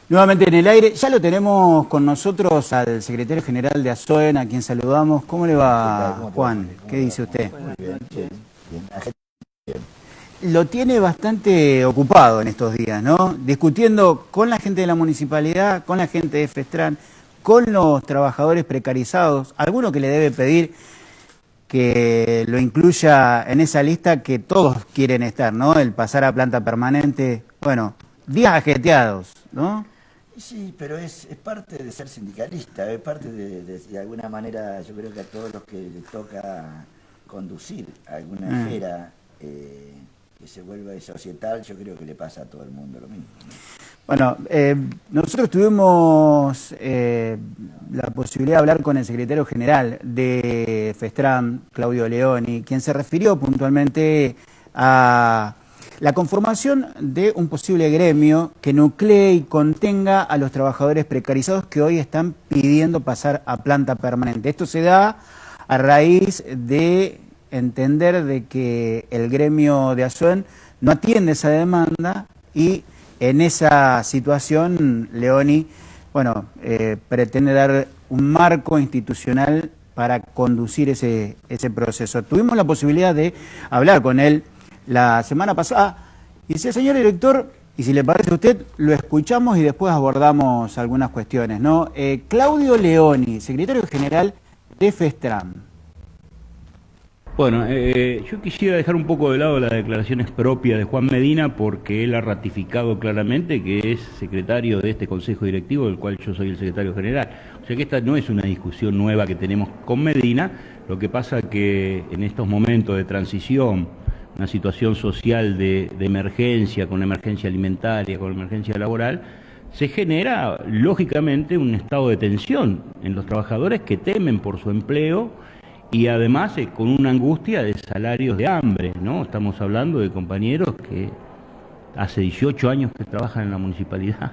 Nuevamente en el aire, ya lo tenemos con nosotros al secretario general de ASOEN, a quien saludamos. ¿Cómo le va, Juan? ¿Qué dice usted? Muy bien, bien. Lo tiene bastante ocupado en estos días, ¿no? Discutiendo con la gente de la municipalidad, con la gente de FESTRAN, con los trabajadores precarizados. Alguno que le debe pedir que lo incluya en esa lista que todos quieren estar, ¿no? El pasar a planta permanente. Bueno, días ajetreados, ¿no? Sí, pero es parte de ser sindicalista, es parte de alguna manera, yo creo que a todos los que les toca conducir alguna esfera que se vuelva societal, yo creo que le pasa a todo el mundo lo mismo, ¿no? Bueno, nosotros tuvimos la posibilidad de hablar con el secretario general de FESTRAN, Claudio Leoni, quien se refirió puntualmente a la conformación de un posible gremio que nuclee y contenga a los trabajadores precarizados que hoy están pidiendo pasar a planta permanente. Esto se da a raíz de entender de que el gremio de ASOEN no atiende esa demanda y en esa situación Leoni, bueno, pretende dar un marco institucional para conducir ese proceso. Tuvimos la posibilidad de hablar con él la semana pasada y decía, señor director, y si le parece a usted, lo escuchamos y después abordamos algunas cuestiones, ¿no? Claudio Leoni, secretario general de FESTRAN. Bueno, yo quisiera dejar un poco de lado las declaraciones propias de Juan Medina porque él ha ratificado claramente que es secretario de este Consejo Directivo del cual yo soy el secretario general. O sea que esta no es una discusión nueva que tenemos con Medina, lo que pasa que en estos momentos de transición, una situación social de emergencia, con emergencia alimentaria, con emergencia laboral, se genera lógicamente un estado de tensión en los trabajadores que temen por su empleo y además con una angustia de salarios de hambre, ¿no? Estamos hablando de compañeros que hace 18 años que trabajan en la municipalidad,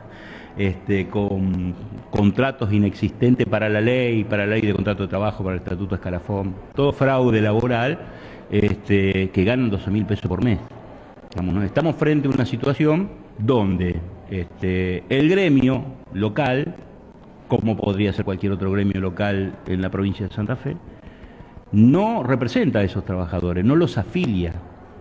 con contratos inexistentes para la ley de contrato de trabajo, para el estatuto escalafón, todo fraude laboral, que ganan 12.000 pesos por mes. Digamos, ¿no? Estamos frente a una situación donde el gremio local, como podría ser cualquier otro gremio local en la provincia de Santa Fe, no representa a esos trabajadores, no los afilia.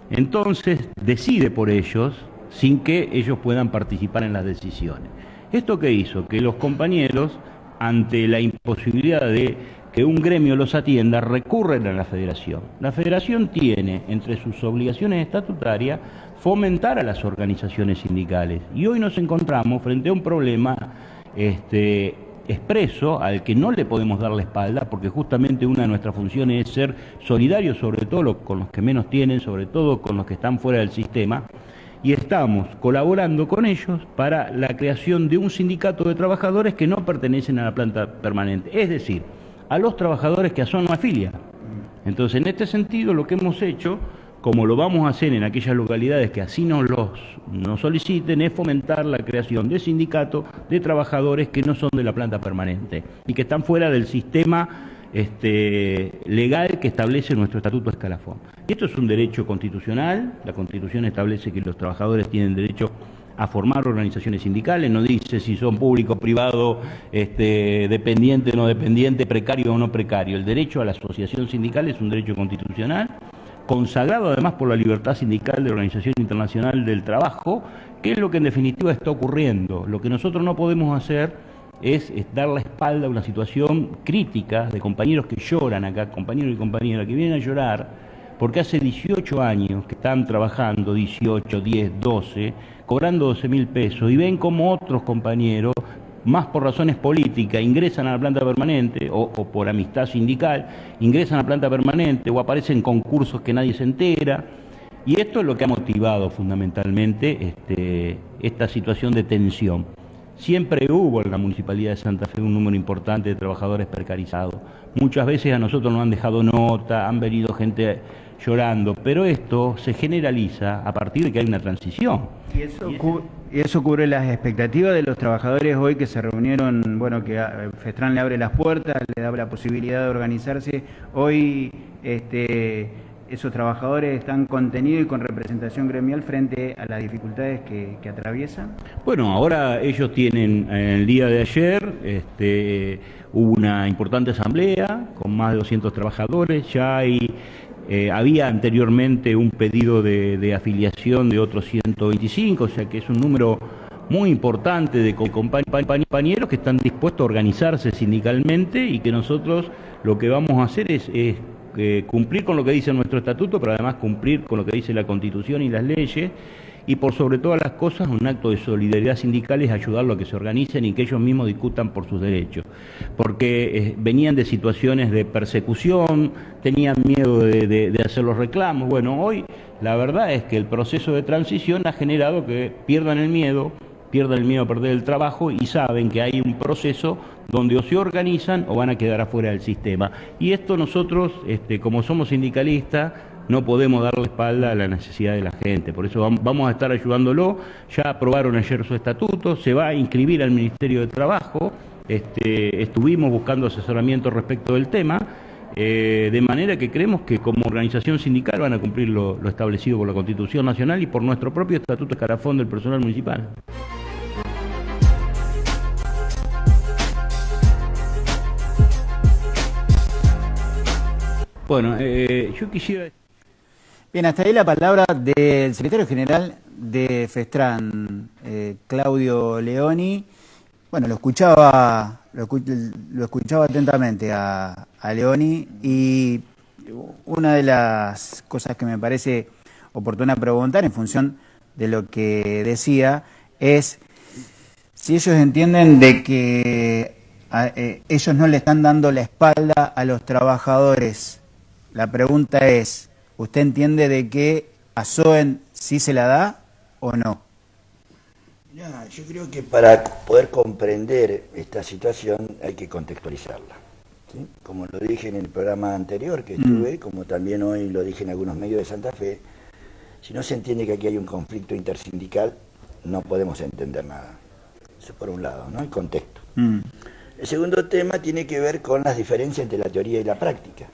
Entonces decide por ellos sin que ellos puedan participar en las decisiones. ¿Esto qué hizo? Que los compañeros, ante la imposibilidad de que un gremio los atienda, recurren a la federación. La federación tiene entre sus obligaciones estatutarias fomentar a las organizaciones sindicales. Y hoy nos encontramos frente a un problema expreso al que no le podemos dar la espalda, porque justamente una de nuestras funciones es ser solidarios, sobre todo con los que menos tienen, sobre todo con los que están fuera del sistema, y estamos colaborando con ellos para la creación de un sindicato de trabajadores que no pertenecen a la planta permanente, es decir, a los trabajadores que ASOEN no afilia. Entonces, en este sentido, lo que hemos hecho, como lo vamos a hacer en aquellas localidades que así nos soliciten, es fomentar la creación de sindicatos de trabajadores que no son de la planta permanente y que están fuera del sistema legal que establece nuestro estatuto escalafón. Y esto es un derecho constitucional, la Constitución establece que los trabajadores tienen derecho a formar organizaciones sindicales, no dice si son público, privado, dependiente, no dependiente, precario o no precario. El derecho a la asociación sindical es un derecho constitucional, consagrado además por la libertad sindical de la Organización Internacional del Trabajo, que es lo que en definitiva está ocurriendo. Lo que nosotros no podemos hacer es dar la espalda a una situación crítica de compañeros que lloran acá, compañeros y compañeras que vienen a llorar porque hace 18 años que están trabajando, 18, 10, 12, cobrando 12.000 pesos y ven como otros compañeros, más por razones políticas, ingresan a la planta permanente o por amistad sindical, ingresan a la planta permanente o aparecen concursos que nadie se entera. Y esto es lo que ha motivado fundamentalmente esta situación de tensión. Siempre hubo en la Municipalidad de Santa Fe un número importante de trabajadores precarizados. Muchas veces a nosotros nos han dejado nota, han venido gente llorando, pero esto se generaliza a partir de que hay una transición. Y eso cubre las expectativas de los trabajadores hoy que se reunieron, bueno, que FESTRAN le abre las puertas, le da la posibilidad de organizarse. Hoy esos trabajadores están contenidos y con representación gremial frente a las dificultades que atraviesan? Bueno, ahora ellos tienen, el día de ayer hubo una importante asamblea con más de 200 trabajadores, ya había anteriormente un pedido de afiliación de otros 125, o sea que es un número muy importante de compañeros que están dispuestos a organizarse sindicalmente y que nosotros lo que vamos a hacer es cumplir con lo que dice nuestro estatuto, pero además cumplir con lo que dice la Constitución y las leyes, y por sobre todas las cosas un acto de solidaridad sindical es ayudarlos a que se organicen y que ellos mismos discutan por sus derechos, porque venían de situaciones de persecución, tenían miedo de hacer los reclamos. Bueno, hoy la verdad es que el proceso de transición ha generado que pierdan el miedo a perder el trabajo y saben que hay un proceso donde o se organizan o van a quedar afuera del sistema. Y esto nosotros, como somos sindicalistas, no podemos darle espalda a la necesidad de la gente. Por eso vamos a estar ayudándolo. Ya aprobaron ayer su estatuto, se va a inscribir al Ministerio de Trabajo. Estuvimos buscando asesoramiento respecto del tema, de manera que creemos que como organización sindical van a cumplir lo establecido por la Constitución Nacional y por nuestro propio estatuto escalafón del personal municipal. Bueno, yo quisiera... Bien, hasta ahí la palabra del secretario general de FESTRAN, Claudio Leoni. Bueno, lo escuchaba atentamente a Leoni, y una de las cosas que me parece oportuna preguntar en función de lo que decía es si ellos entienden de que ellos no le están dando la espalda a los trabajadores. La pregunta es, ¿usted entiende de que a SOEN sí se la da o no? Ya, yo creo que para poder comprender esta situación hay que contextualizarla, ¿sí? Como lo dije en el programa anterior que estuve, como también hoy lo dije en algunos medios de Santa Fe, si no se entiende que aquí hay un conflicto intersindical, no podemos entender nada. Eso por un lado, ¿no? El contexto. El segundo tema tiene que ver con las diferencias entre la teoría y la práctica.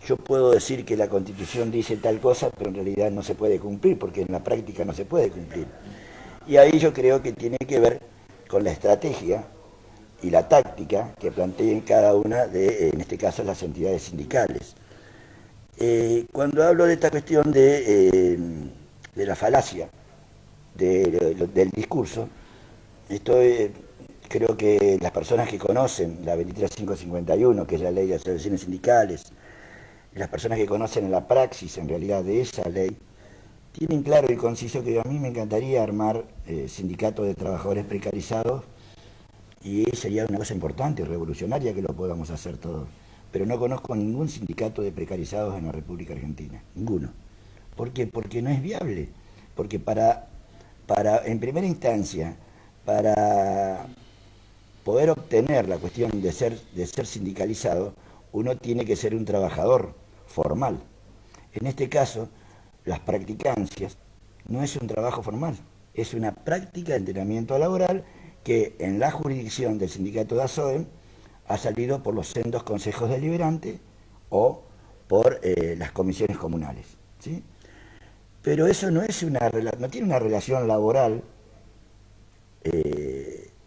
Yo puedo decir que la Constitución dice tal cosa, pero en realidad no se puede cumplir, porque en la práctica no se puede cumplir. Y ahí yo creo que tiene que ver con la estrategia y la táctica que planteen cada una de, en este caso, las entidades sindicales. Cuando hablo de esta cuestión de la falacia del discurso, creo que las personas que conocen la 23551, que es la ley de asociaciones sindicales, las personas que conocen la praxis en realidad de esa ley, tienen claro y conciso que a mí me encantaría armar sindicatos de trabajadores precarizados, y sería una cosa importante y revolucionaria que lo podamos hacer todos. Pero no conozco ningún sindicato de precarizados en la República Argentina, ninguno. ¿Por qué? Porque no es viable. Porque en primera instancia, para poder obtener la cuestión de ser sindicalizado, uno tiene que ser un trabajador formal. En este caso, las practicancias no es un trabajo formal, es una práctica de entrenamiento laboral que en la jurisdicción del sindicato de ASOEM ha salido por los sendos consejos deliberantes o por las comisiones comunales, ¿sí? Pero eso no tiene una relación laboral,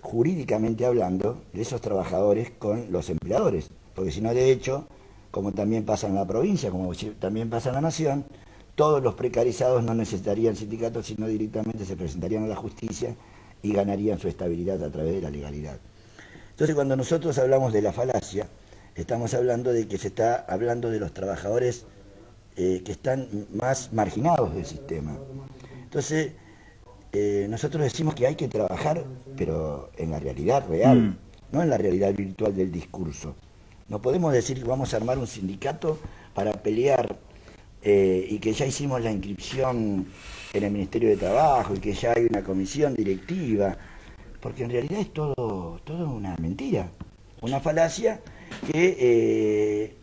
jurídicamente hablando, de esos trabajadores con los empleadores, porque si no, de hecho, como también pasa en la provincia, como también pasa en la nación, todos los precarizados no necesitarían sindicatos, sino directamente se presentarían a la justicia y ganarían su estabilidad a través de la legalidad. Entonces, cuando nosotros hablamos de la falacia, estamos hablando de que se está hablando de los trabajadores que están más marginados del sistema. Entonces, nosotros decimos que hay que trabajar, pero en la realidad real, no en la realidad virtual del discurso. No podemos decir que vamos a armar un sindicato para pelear y que ya hicimos la inscripción en el Ministerio de Trabajo y que ya hay una comisión directiva, porque en realidad es todo una mentira, una falacia que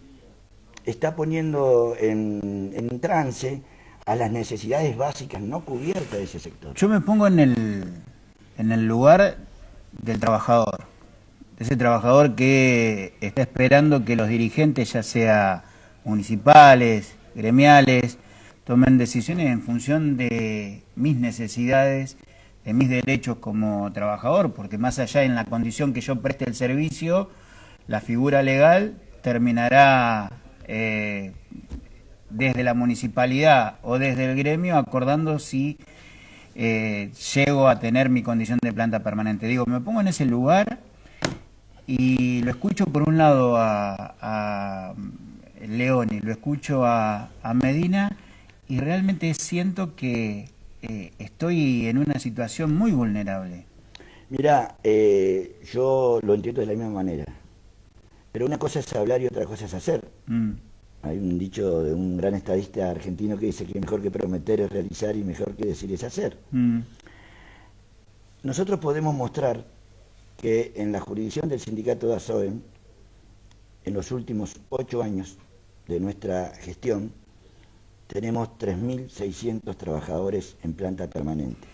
está poniendo en trance a las necesidades básicas no cubiertas de ese sector. Yo me pongo en el lugar del trabajador, de ese trabajador que está esperando que los dirigentes, ya sea municipales, gremiales tomen decisiones en función de mis necesidades, de mis derechos como trabajador, porque más allá en la condición que yo preste el servicio, la figura legal terminará desde la municipalidad o desde el gremio acordando si llego a tener mi condición de planta permanente. Digo, me pongo en ese lugar y lo escucho por un lado a Leoni, lo escucho a Medina y realmente siento que estoy en una situación muy vulnerable. Mirá, yo lo entiendo de la misma manera, pero una cosa es hablar y otra cosa es hacer. Hay un dicho de un gran estadista argentino que dice que mejor que prometer es realizar y mejor que decir es hacer. Nosotros podemos mostrar que en la jurisdicción del sindicato de ASOEM, en los últimos 8 años de nuestra gestión, tenemos 3.600 trabajadores en planta permanente.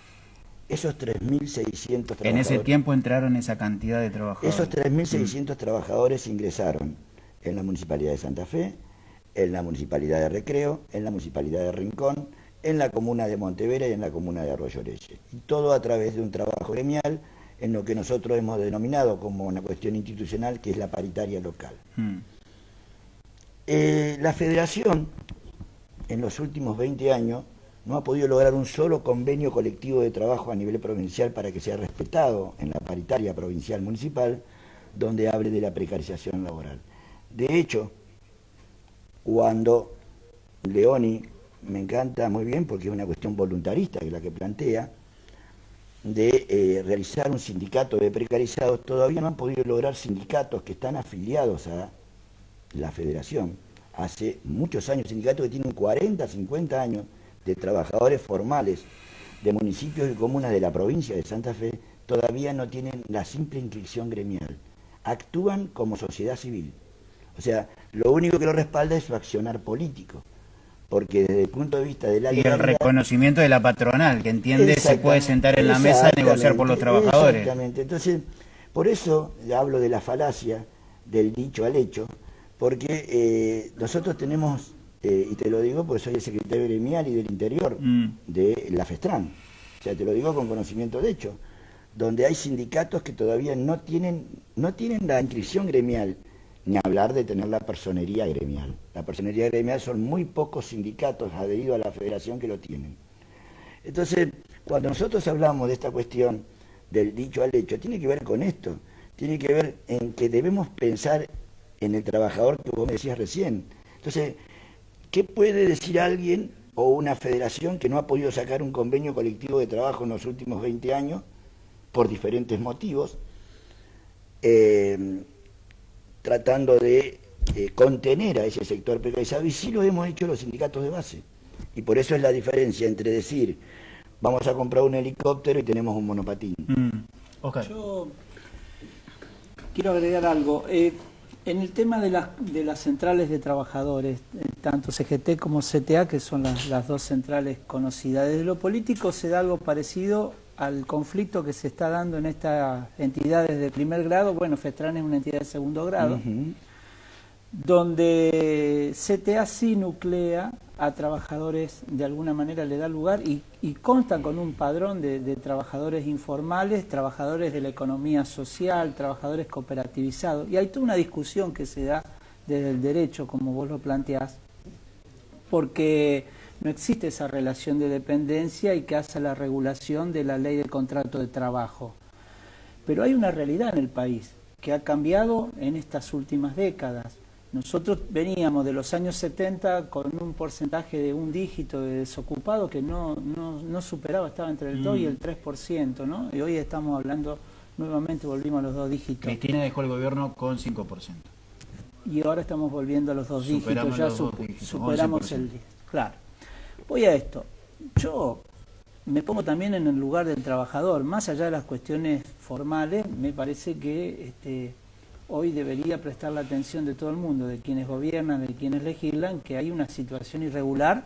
Esos 3.600 trabajadores... En ese tiempo entraron esa cantidad de trabajadores. Esos 3.600 trabajadores ingresaron en la Municipalidad de Santa Fe, en la Municipalidad de Recreo, en la Municipalidad de Rincón, en la Comuna de Montevera y en la Comuna de Arroyo Orelle. Y todo a través de un trabajo gremial en lo que nosotros hemos denominado como una cuestión institucional, que es la paritaria local. La Federación, en los últimos 20 años, no ha podido lograr un solo convenio colectivo de trabajo a nivel provincial para que sea respetado en la paritaria provincial municipal, donde hable de la precarización laboral. De hecho, cuando Leoni, me encanta muy bien porque es una cuestión voluntarista que la que plantea, de realizar un sindicato de precarizados, todavía no han podido lograr sindicatos que están afiliados a la Federación. Hace muchos años, sindicatos que tienen 40, 50 años de trabajadores formales de municipios y comunas de la provincia de Santa Fe, todavía no tienen la simple inscripción gremial. Actúan como sociedad civil. O sea, lo único que lo respalda es su accionar político. Porque desde el punto de vista de la legalidad... Y el reconocimiento de la patronal, que entiende se puede sentar en la mesa a negociar por los trabajadores. Exactamente. Entonces, por eso hablo de la falacia, del dicho al hecho, porque nosotros tenemos, y te lo digo porque soy el secretario gremial y del interior de la FESTRAN, o sea, te lo digo con conocimiento de hecho, donde hay sindicatos que todavía no tienen la inscripción gremial, ni hablar de tener la personería gremial. La personería gremial son muy pocos sindicatos adheridos a la federación que lo tienen. Entonces, cuando nosotros hablamos de esta cuestión del dicho al hecho, tiene que ver con esto, tiene que ver en que debemos pensar en el trabajador que vos me decías recién. Entonces, ¿qué puede decir alguien o una federación que no ha podido sacar un convenio colectivo de trabajo en los últimos 20 años por diferentes motivos? Tratando de contener a ese sector precarizado, y sí lo hemos hecho los sindicatos de base. Y por eso es la diferencia entre decir, vamos a comprar un helicóptero y tenemos un monopatín. Okay. Yo quiero agregar algo. En el tema de las centrales de trabajadores, tanto CGT como CTA, que son las dos centrales conocidas, desde lo político se da algo parecido al conflicto que se está dando en estas entidades de primer grado. Bueno, FESTRAN es una entidad de segundo grado, donde CTA sí nuclea a trabajadores, de alguna manera le da lugar y contan con un padrón de trabajadores informales, trabajadores de la economía social, trabajadores cooperativizados. Y hay toda una discusión que se da desde el derecho, como vos lo planteás, porque no existe esa relación de dependencia y que hace la regulación de la ley del contrato de trabajo. Pero hay una realidad en el país que ha cambiado en estas últimas décadas. Nosotros veníamos de los años 70 con un porcentaje de un dígito de desocupados que no superaba, estaba entre el 2 y el 3%, ¿no? Y hoy estamos hablando, nuevamente volvimos a los 2 dígitos. Cristina dejó el gobierno con 5%. Y ahora estamos volviendo a los 2 dígitos, ya superamos 11%. el 10%. Claro. Voy a esto. Yo me pongo también en el lugar del trabajador. Más allá de las cuestiones formales, me parece que hoy debería prestar la atención de todo el mundo, de quienes gobiernan, de quienes legislan, que hay una situación irregular,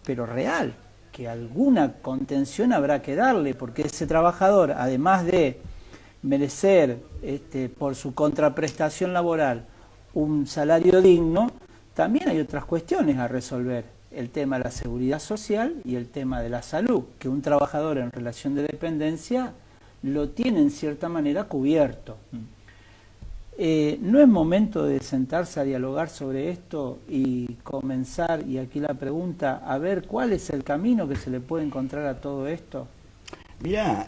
pero real, que alguna contención habrá que darle, porque ese trabajador, además de merecer por su contraprestación laboral un salario digno, también hay otras cuestiones a resolver. El tema de la seguridad social y el tema de la salud, que un trabajador en relación de dependencia lo tiene en cierta manera cubierto. ¿No es momento de sentarse a dialogar sobre esto y comenzar, y aquí la pregunta, a ver cuál es el camino que se le puede encontrar a todo esto? Mirá,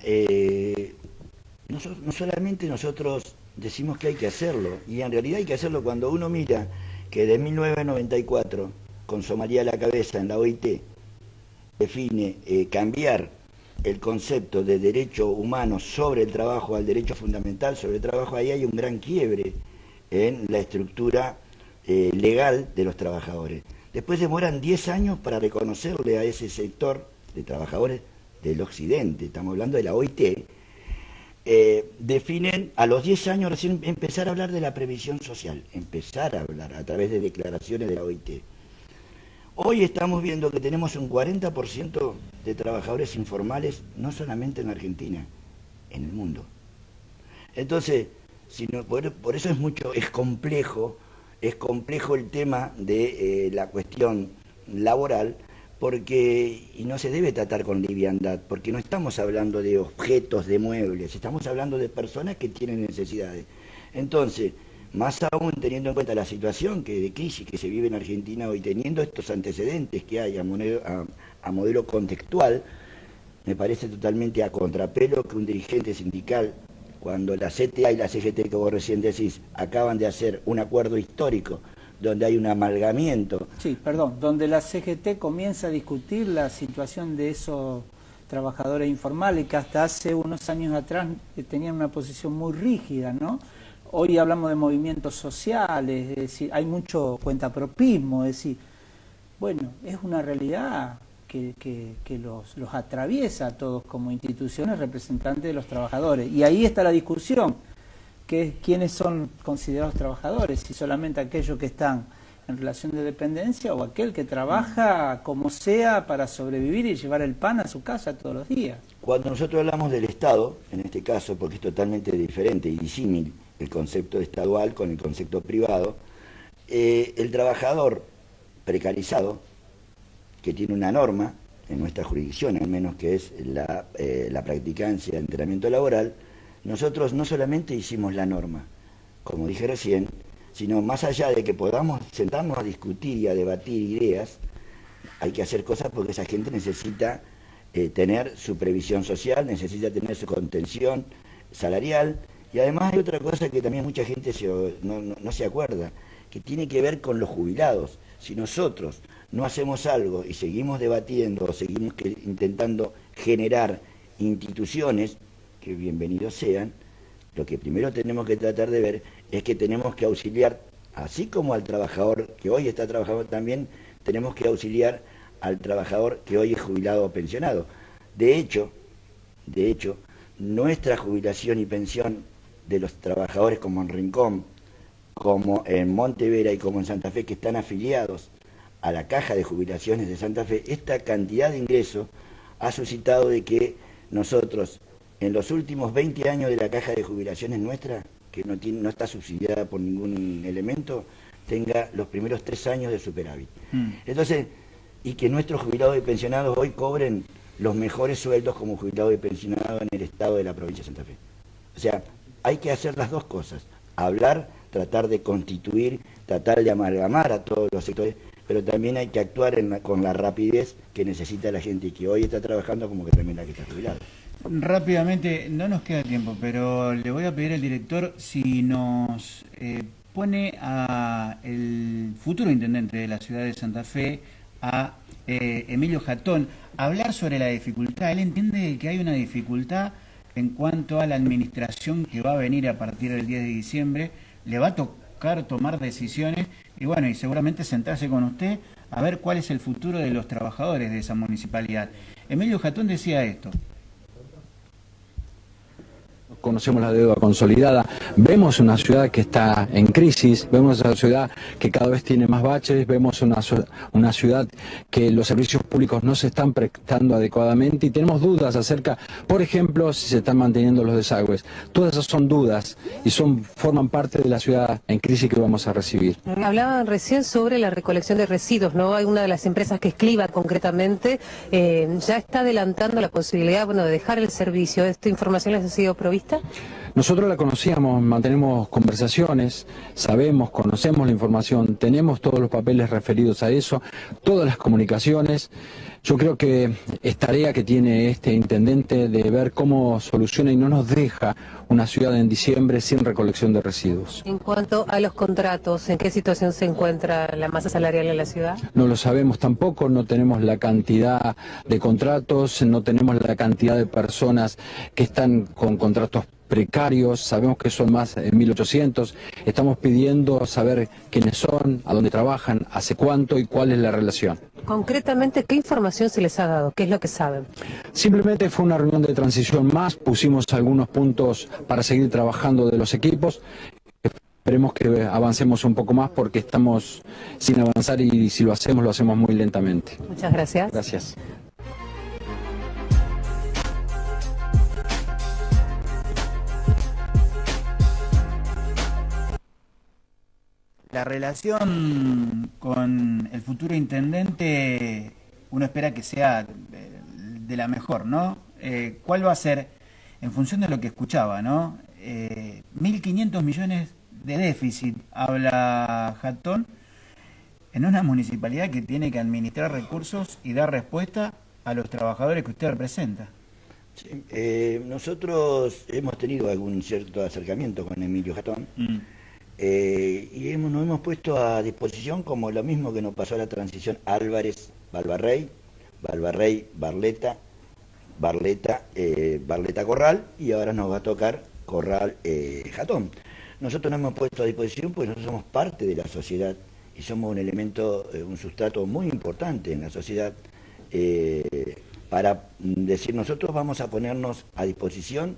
no solamente nosotros decimos que hay que hacerlo, y en realidad hay que hacerlo cuando uno mira que de 1994, con Somalia a la cabeza en la OIT, define cambiar el concepto de derecho humano sobre el trabajo al derecho fundamental sobre el trabajo. Ahí hay un gran quiebre en la estructura legal de los trabajadores. Después demoran 10 años para reconocerle a ese sector de trabajadores del occidente, estamos hablando de la OIT, definen a los 10 años recién empezar a hablar de la previsión social, empezar a hablar a través de declaraciones de la OIT. Hoy estamos viendo que tenemos un 40% de trabajadores informales, no solamente en Argentina, en el mundo. Entonces, por eso es complejo el tema de la cuestión laboral, y no se debe tratar con liviandad, porque no estamos hablando de objetos, de muebles, estamos hablando de personas que tienen necesidades. Entonces, más aún teniendo en cuenta la situación de crisis que se vive en Argentina hoy, teniendo estos antecedentes que hay a modelo contextual, me parece totalmente a contrapelo que un dirigente sindical, cuando la CTA y la CGT, que vos recién decís, acaban de hacer un acuerdo histórico donde hay un amalgamiento. Sí, perdón, donde la CGT comienza a discutir la situación de esos trabajadores informales que hasta hace unos años atrás tenían una posición muy rígida, ¿no? Hoy hablamos de movimientos sociales, es decir, hay mucho cuentapropismo, es decir, bueno, es una realidad que los atraviesa a todos como instituciones representantes de los trabajadores. Y ahí está la discusión, que es quiénes son considerados trabajadores, si solamente aquellos que están en relación de dependencia o aquel que trabaja como sea para sobrevivir y llevar el pan a su casa todos los días. Cuando nosotros hablamos del Estado, en este caso, porque es totalmente diferente y disímil el concepto estadual con el concepto privado, el trabajador precarizado, que tiene una norma, en nuestra jurisdicción al menos, que es la practicancia de entrenamiento laboral, nosotros no solamente hicimos la norma, como dije recién, sino más allá de que podamos sentarnos a discutir y a debatir ideas, hay que hacer cosas porque esa gente necesita tener su previsión social, necesita tener su contención salarial, y además hay otra cosa que también mucha gente no se acuerda, que tiene que ver con los jubilados. Si nosotros no hacemos algo y seguimos debatiendo o seguimos intentando generar instituciones, que bienvenidos sean, lo que primero tenemos que tratar de ver es que tenemos que auxiliar, así como al trabajador que hoy está trabajando, también tenemos que auxiliar al trabajador que hoy es jubilado o pensionado. De hecho, nuestra jubilación y pensión de los trabajadores como en Rincón, como en Montevera y como en Santa Fe, que están afiliados a la Caja de Jubilaciones de Santa Fe, esta cantidad de ingresos ha suscitado de que nosotros, en los últimos 20 años de la Caja de Jubilaciones nuestra, que no está subsidiada por ningún elemento, tenga los primeros 3 años de superávit. Entonces, y que nuestros jubilados y pensionados hoy cobren los mejores sueldos como jubilados y pensionados en el estado de la provincia de Santa Fe. O sea, hay que hacer las dos cosas, hablar, tratar de constituir, tratar de amalgamar a todos los sectores, pero también hay que actuar con la rapidez que necesita la gente que hoy está trabajando como que también la que está jubilada. Rápidamente, no nos queda tiempo, pero le voy a pedir al director si nos pone a el futuro intendente de la ciudad de Santa Fe, a Emilio Jatón, a hablar sobre la dificultad. Él entiende que hay una dificultad en cuanto a la administración que va a venir a partir del 10 de diciembre, le va a tocar tomar decisiones y bueno, y seguramente sentarse con usted a ver cuál es el futuro de los trabajadores de esa municipalidad. Emilio Jatón decía esto. Conocemos la deuda consolidada, vemos una ciudad que está en crisis, vemos una ciudad que cada vez tiene más baches, vemos una ciudad que los servicios públicos no se están prestando adecuadamente y tenemos dudas acerca, por ejemplo, si se están manteniendo los desagües. Todas esas son dudas y forman parte de la ciudad en crisis que vamos a recibir. Hablaban recién sobre la recolección de residuos, ¿no? Hay una de las empresas que es Cliva concretamente, ya está adelantando la posibilidad, bueno, de dejar el servicio. ¿Esta información les ha sido provista? Nosotros la conocíamos, mantenemos conversaciones, sabemos, conocemos la información, tenemos todos los papeles referidos a eso, todas las comunicaciones. Yo creo que es tarea que tiene este intendente de ver cómo soluciona y no nos deja una ciudad en diciembre sin recolección de residuos. En cuanto a los contratos, ¿en qué situación se encuentra la masa salarial en la ciudad? No lo sabemos tampoco, no tenemos la cantidad de contratos, no tenemos la cantidad de personas que están con contratos precarios, sabemos que son más de 1.800, estamos pidiendo saber quiénes son, a dónde trabajan, hace cuánto y cuál es la relación. Concretamente, ¿qué información se les ha dado? ¿Qué es lo que saben? Simplemente fue una reunión de transición más, pusimos algunos puntos para seguir trabajando de los equipos. Esperemos que avancemos un poco más porque estamos sin avanzar y si lo hacemos muy lentamente. Muchas gracias. Gracias. La relación con el futuro intendente, uno espera que sea de la mejor, ¿no? ¿Cuál va a ser, en función de lo que escuchaba, ¿no? 1.500 millones de déficit, habla Jatón, en una municipalidad que tiene que administrar recursos y dar respuesta a los trabajadores que usted representa. Sí, nosotros hemos tenido algún cierto acercamiento con Emilio Jatón. Y nos hemos puesto a disposición como lo mismo que nos pasó a la transición Álvarez-Balbarrey, Barleta, Corral, y ahora nos va a tocar Corral Jatón. Nosotros nos hemos puesto a disposición porque nosotros somos parte de la sociedad y somos un elemento, un sustrato muy importante en la sociedad, para decir nosotros vamos a ponernos a disposición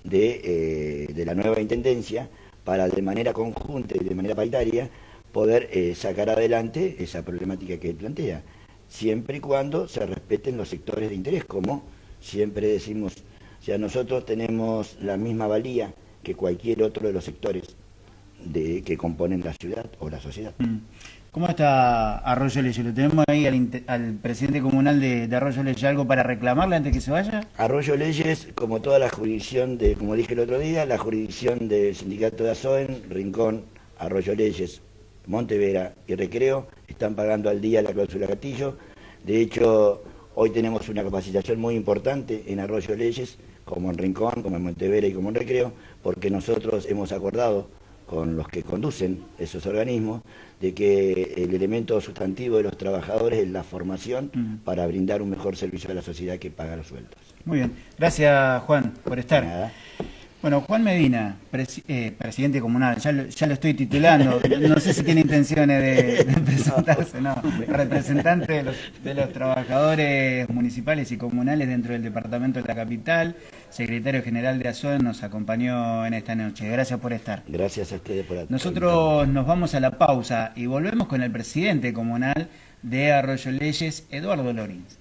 de la nueva intendencia para de manera conjunta y de manera paritaria poder sacar adelante esa problemática que él plantea, siempre y cuando se respeten los sectores de interés, como siempre decimos, o sea, nosotros tenemos la misma valía que cualquier otro de los sectores que componen la ciudad o la sociedad. ¿Cómo está Arroyo Leyes? ¿Lo tenemos ahí al presidente comunal de Arroyo Leyes? ¿Algo para reclamarle antes que se vaya? Arroyo Leyes, como toda la jurisdicción como dije el otro día, la jurisdicción del sindicato de ASOEN, Rincón, Arroyo Leyes, Montevera y Recreo, están pagando al día la cláusula gatillo. De hecho, hoy tenemos una capacitación muy importante en Arroyo Leyes, como en Rincón, como en Montevera y como en Recreo, porque nosotros hemos acordado con los que conducen esos organismos, de que el elemento sustantivo de los trabajadores es la formación para brindar un mejor servicio a la sociedad que paga los sueldos. Muy bien. Gracias, Juan, por estar. Nada. Bueno, Juan Medina, presidente comunal, ya lo estoy titulando, no sé si tiene intenciones de presentarse, no, representante de los trabajadores municipales y comunales dentro del departamento de la capital, secretario general de ASOEN, nos acompañó en esta noche. Gracias por estar. Gracias a ustedes por Nosotros nos vamos a la pausa y volvemos con el presidente comunal de Arroyo Leyes, Eduardo Lorins.